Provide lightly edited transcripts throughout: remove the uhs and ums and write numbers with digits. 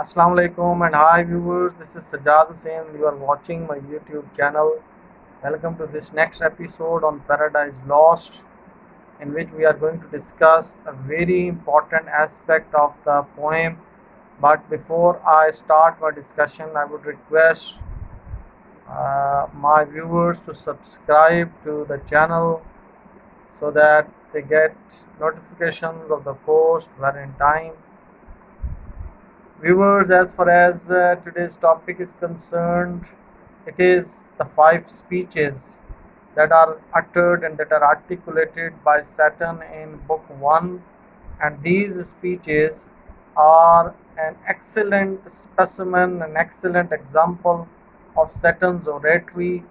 Assalamu alaikum and hi viewers, this is Sajjad Hussain. You are watching my YouTube channel. Welcome to this next episode on Paradise Lost, in which we are going to discuss a very important aspect of the poem. But before I start my discussion, I would request my viewers to subscribe to the channel so that they get notifications of the post very in time. Viewers, as far as today's topic is concerned, it is the five speeches that are uttered and that are articulated by Satanll in book 1, and these speeches are an excellent specimen, an excellent example of Satann's oratory,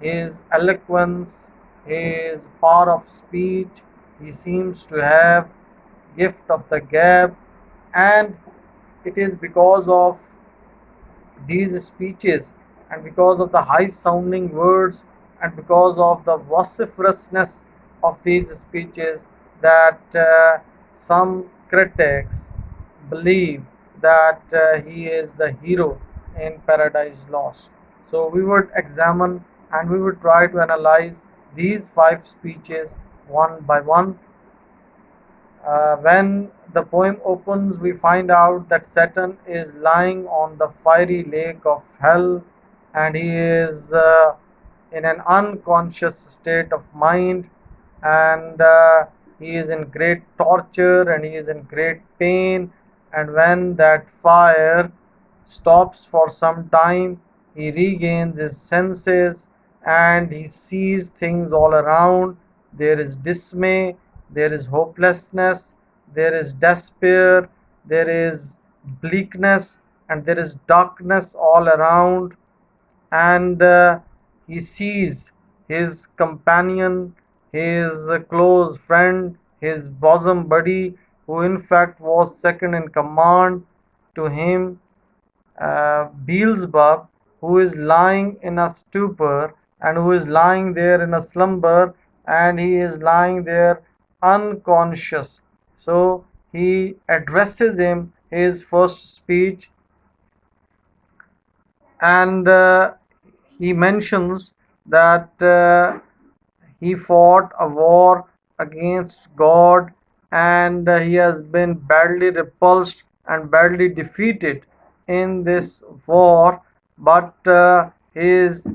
his eloquence, his power of speech. He seems to have gift of the gab, and it is because of these speeches and because of the high sounding words and because of the vociferousness of these speeches that some critics believe that he is the hero in Paradise Lost. So we would examine and we would try to analyze these five speeches one by one. When the poem opens, we find out that Satann is lying on the fiery lake of hell, and he is in an unconscious state of mind, and he is in great torture and he is in great pain. And when that fire stops for some time, he regains his senses and he sees things all around. There is dismay, there is hopelessness, there is despair, there is bleakness, and there is darkness all around. And he sees his companion, his close friend, his bosom buddy, who in fact was second in command to him, Beelzebub, who is lying in a stupor and who is lying there in a slumber, and he is lying there unconscious. So he addresses him his first speech, and he mentions that he fought a war against God, and he has been badly repulsed and badly defeated in this war, but his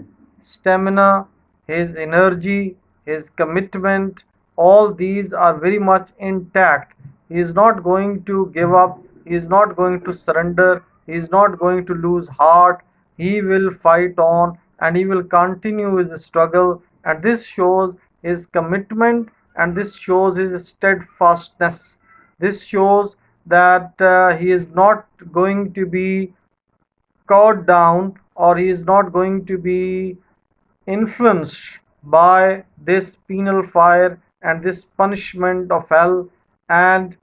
stamina, his energy, his commitment, all these are very much intact. He is not going to give up, he is not going to surrender, he is not going to lose heart. He will fight on and he will continue his struggle, and this shows his commitment and this shows his steadfastness. This shows that he is not going to be cowed down, or he is not going to be influenced by this penal fire and this punishment of hell. And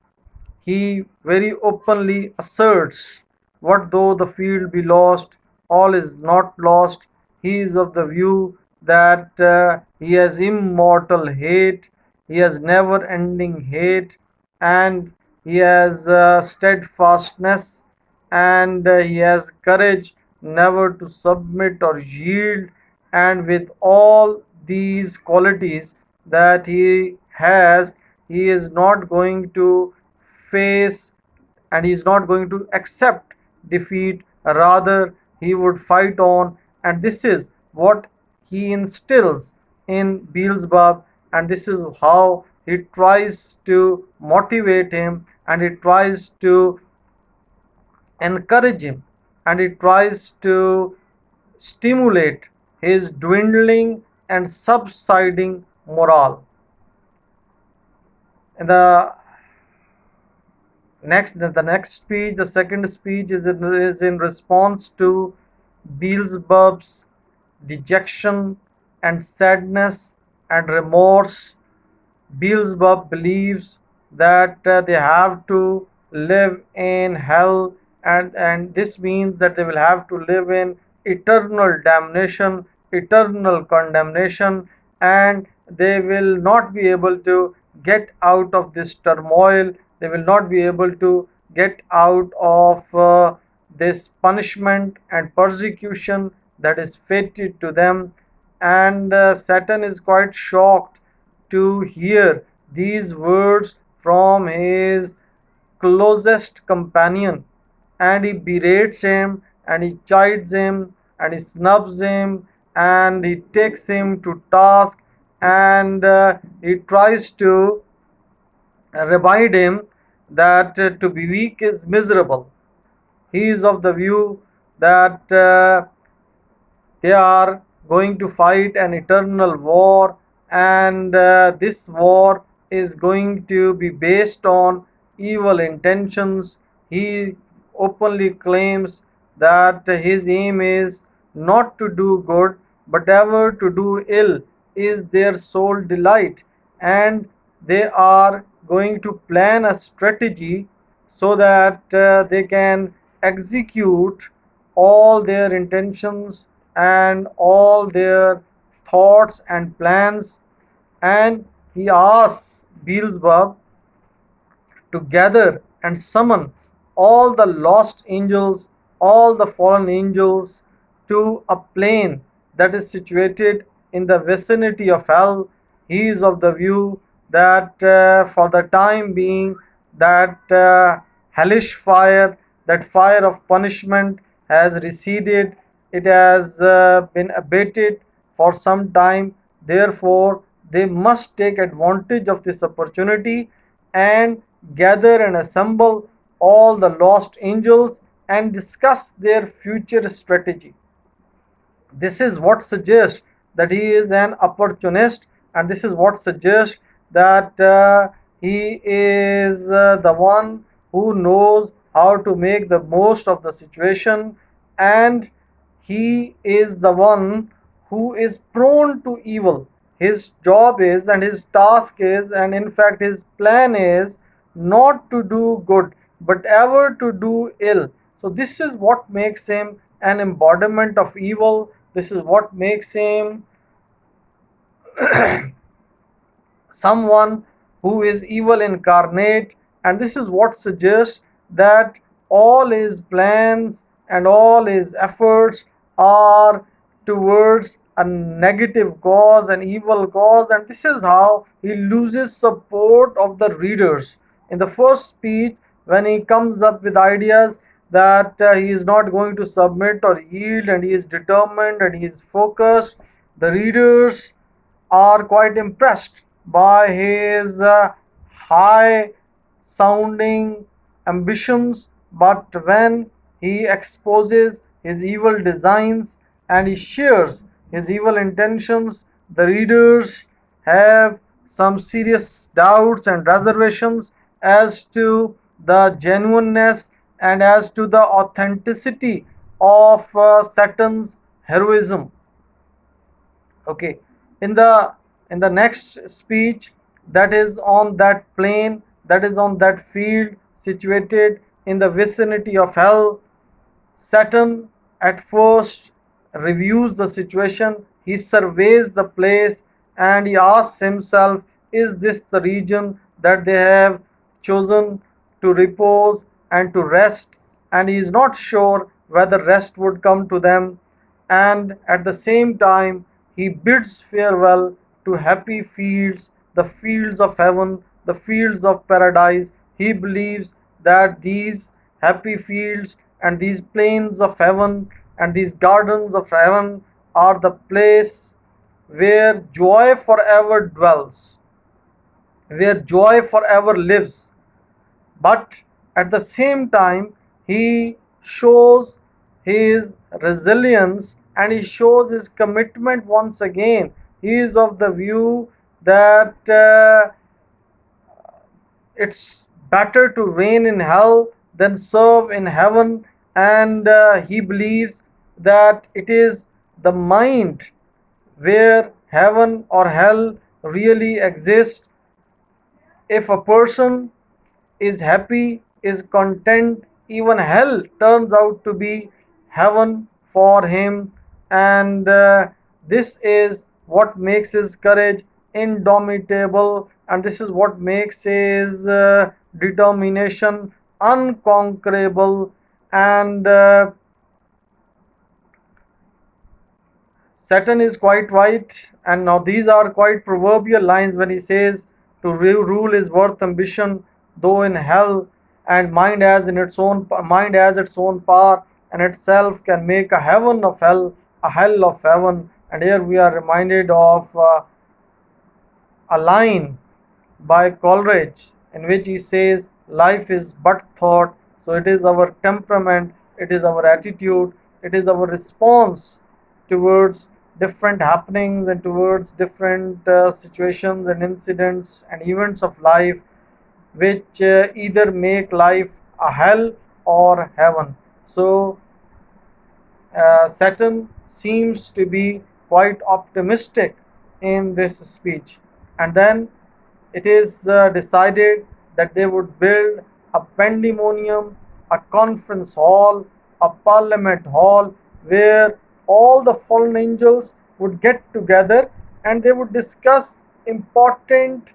he very openly asserts, what though the field be lost, all is not lost. He is of the view that he has immortal hate, he has never ending hate, and he has steadfastness, and he has courage never to submit or yield. And with all these qualities that he has, he is not going to face and he is not going to accept defeat, rather he would fight on. And this is what he instills in Beelzebub, and this is how he tries to motivate him, and he tries to encourage him, and he tries to stimulate his dwindling and subsiding morale. In the next speech, the second speech is in response to Beelzebub's dejection and sadness and remorse. Beelzebub believes that they have to live in hell, and this means that they will have to live in eternal damnation, eternal condemnation, and they will not be able to get out of this turmoil. They will not be able to get out of this punishment and persecution that is fated to them. And Satan is quite shocked to hear these words from his closest companion, and he berates him and he chides him and he snubs him and he takes him to task, and he tries to remind him that to be weak is miserable. He is of the view that they are going to fight an eternal war, and this war is going to be based on evil intentions. He openly claims that his aim is not to do good but ever to do ill is their sole delight, and they are going to plan a strategy so that they can execute all their intentions and all their thoughts and plans. And he asks Beelzebub to gather and summon all the lost angels, all the fallen angels, to a plane that is situated in the vicinity of hell. He is of the view that for the time being, that hellish fire, that fire of punishment, has receded. It has been abated for some time. Therefore, they must take advantage of this opportunity and gather and assemble all the lost angels and discuss their future strategy. This is what suggests that he is an opportunist, and this is what suggests that he is the one who knows how to make the most of the situation, and he is the one who is prone to evil. His job is, and his task is, and in fact his plan is not to do good but ever to do ill. So this is what makes him an embodiment of evil. This is what makes him someone who is evil incarnate, and this is what suggests that all his plans and all his efforts are towards a negative cause, an evil cause, and this is how he loses support of the readers. In the first speech, when he comes up with ideas that he is not going to submit or yield, and he is determined and he is focused, the readers are quite impressed by his high sounding ambitions. But when he exposes his evil designs and he shares his evil intentions, the readers have some serious doubts and reservations as to the genuineness and as to the authenticity of Saturn's heroism. Okay, in the next speech, that is on that plane, that is on that field situated in the vicinity of hell, Saturn at first reviews the situation, he surveys the place, and he asks himself, is this the region that they have chosen to repose and to rest? And he is not sure whether rest would come to them. And at the same time, he bids farewell to happy fields, the fields of heaven, the fields of paradise. He believes that these happy fields and these plains of heaven and these gardens of heaven are the place where joy forever dwells, where joy forever lives. But at the same time, he shows his resilience and he shows his commitment once again. He is of the view that it's better to reign in hell than serve in heaven, and he believes that it is the mind where heaven or hell really exists. If a person is happy, is content, even hell turns out to be heaven for him. And this is what makes his courage indomitable, and this is what makes his determination unconquerable. And Saturn is quite right. And now these are quite proverbial lines when he says, "To rule is worth ambition, though in hell, and mind has its own power, and itself can make a heaven of hell, a hell of heaven." And here we are reminded of a line by Coleridge in which he says, "Life is but thought." So it is our temperament, it is our attitude, it is our response towards different happenings and towards different situations and incidents and events of life, which either make life a hell or heaven. So Saturn seems to be quite optimistic in this speech. And then it is decided that they would build a pandemonium, a conference hall, a parliament hall, where all the fallen angels would get together and they would discuss important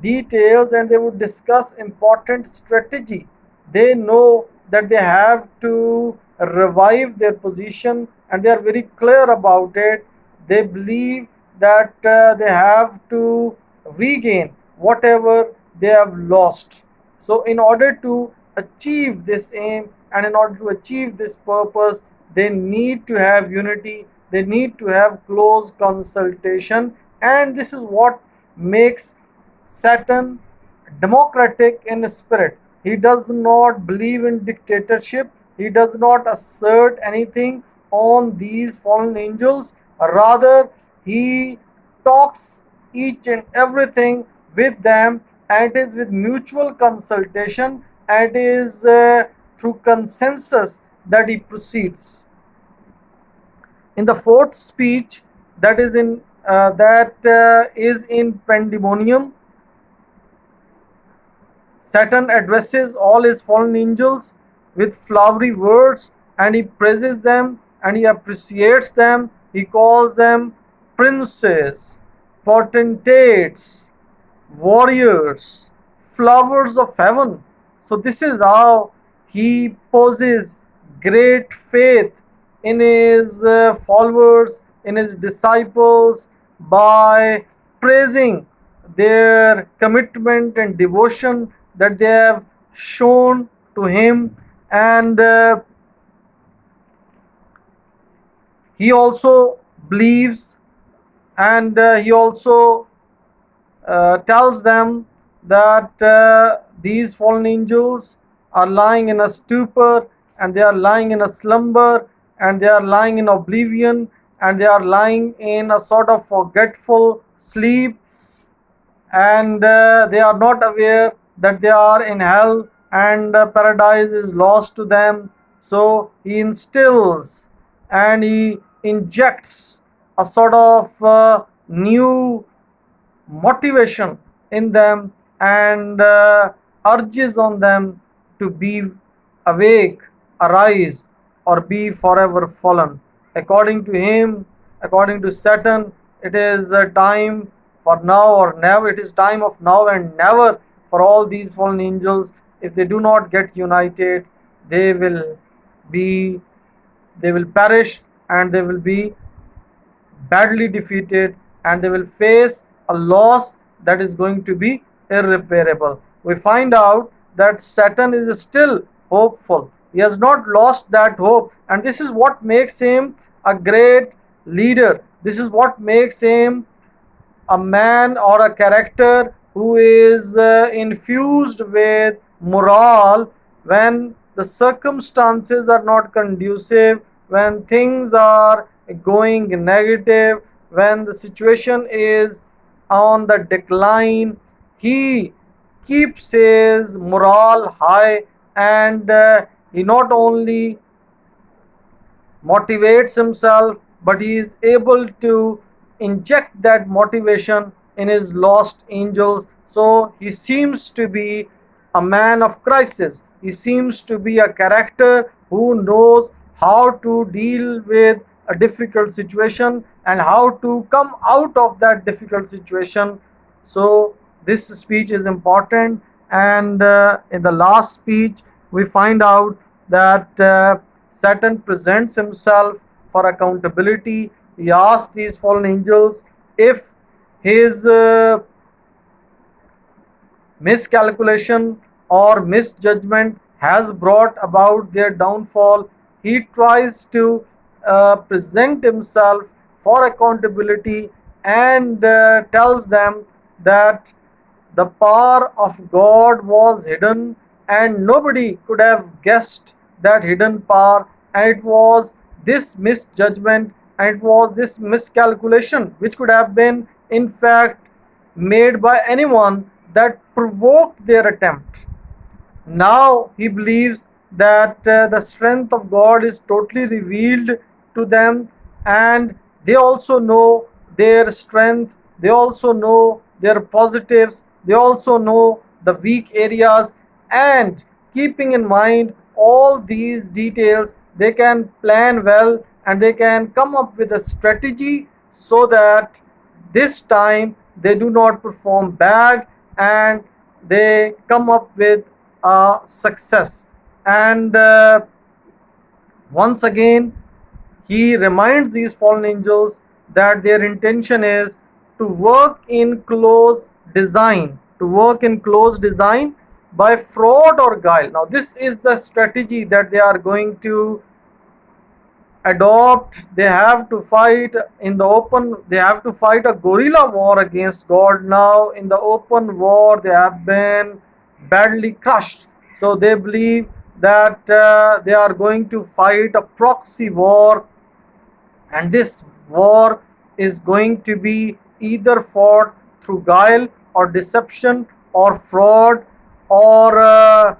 details and they would discuss important strategy. They know that they have to revive their position and they are very clear about it. They believe that they have to regain whatever they have lost. So, in order to achieve this aim and in order to achieve this purpose, they need to have unity, they need to have close consultation, and this is what makes Saturn democratic in spirit. He does not believe in dictatorship. He does not assert anything on these fallen angels. Rather, he talks each and everything with them, and it is with mutual consultation, and it is through consensus that he proceeds. In the fourth speech, that is in pandemonium, Saturn addresses all his fallen angels with flowery words, and he praises them and he appreciates them. He calls them princes, potentates, warriors, flowers of heaven. So, this is how he poses great faith in his followers, in his disciples, by praising their commitment and devotion that they have shown to him. And he also believes and he also tells them that these fallen angels are lying in a stupor and they are lying in a slumber and they are lying in oblivion and they are lying in a sort of forgetful sleep, and they are not aware that they are in hell and paradise is lost to them. So he instills and he injects a sort of new motivation in them and urges on them to be awake, arise, or be forever fallen. According to him, according to Saturn, it is a time for now or never. It is time of now and never for all these fallen angels. If they do not get united, they will be, they will perish and they will be badly defeated and they will face a loss that is going to be irreparable. We find out that Saturn is still hopeful. He has not lost that hope, and this is what makes him a great leader. This is what makes him a man or a character who is infused with morale when the circumstances are not conducive, when things are going negative, when the situation is on the decline. He keeps his morale high, and he not only motivates himself, but he is able to inject that motivation in his lost angels. So he seems to be a man of crisis. He seems to be a character who knows how to deal with a difficult situation and how to come out of that difficult situation. So this speech is important, and in the last speech, we find out that Satan presents himself for accountability. He asks these fallen angels if his miscalculation or misjudgment has brought about their downfall. He tries to present himself for accountability and tells them that the power of God was hidden and nobody could have guessed that hidden power, and it was this misjudgment and it was this miscalculation which could have been in fact made by anyone that provoked their attempt. Now he believes that the strength of God is totally revealed to them, and they also know their strength, they also know their positives, they also know the weak areas, and keeping in mind all these details, they can plan well and they can come up with a strategy so that this time they do not perform bad and they come up with a success. And once again, he reminds these fallen angels that their intention is to work in close design, by fraud or guile. Now, this is the strategy that they are going to adopt. They have to fight in the open, they have to fight a guerrilla war against God. Now in the open war they have been badly crushed, so they believe that they are going to fight a proxy war, and this war is going to be either fought through guile or deception or fraud, or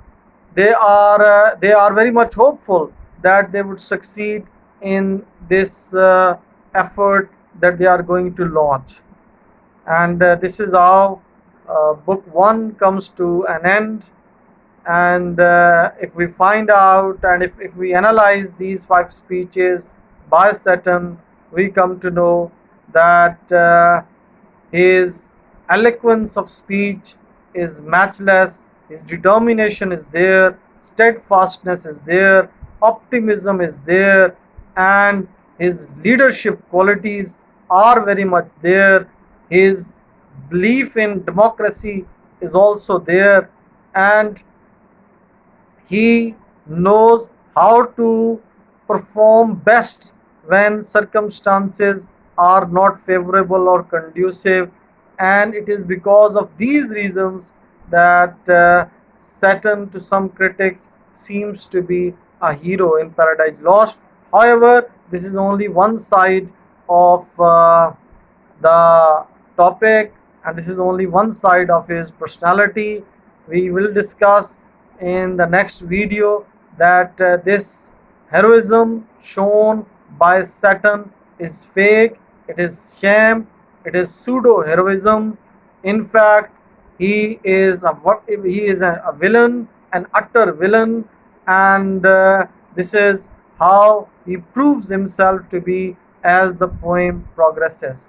they are very much hopeful that they would succeed in this effort that they are going to launch. And this is how book 1 comes to an end. And if we find out and if we analyze these 5 speeches by Satan, we come to know that his eloquence of speech is matchless, his determination is there, steadfastness is there, optimism is there, and his leadership qualities are very much there. His belief in democracy is also there, and he knows how to perform best when circumstances are not favorable or conducive, and it is because of these reasons that Saturn, to some critics, seems to be a hero in Paradise Lost. However, this is only one side of the topic, and this is only one side of his personality. We will discuss in the next video that this heroism shown by Saturn is fake, it is sham, it is pseudo heroism. In fact, he is a villain, an utter villain, and this is how he proves himself to be as the poem progresses.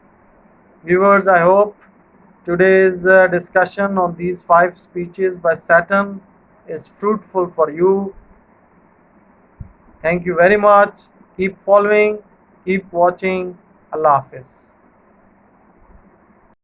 Viewers, I hope today's discussion on these 5 speeches by Saturn is fruitful for you. Thank you very much. Keep following, keep watching. Allah Hafiz.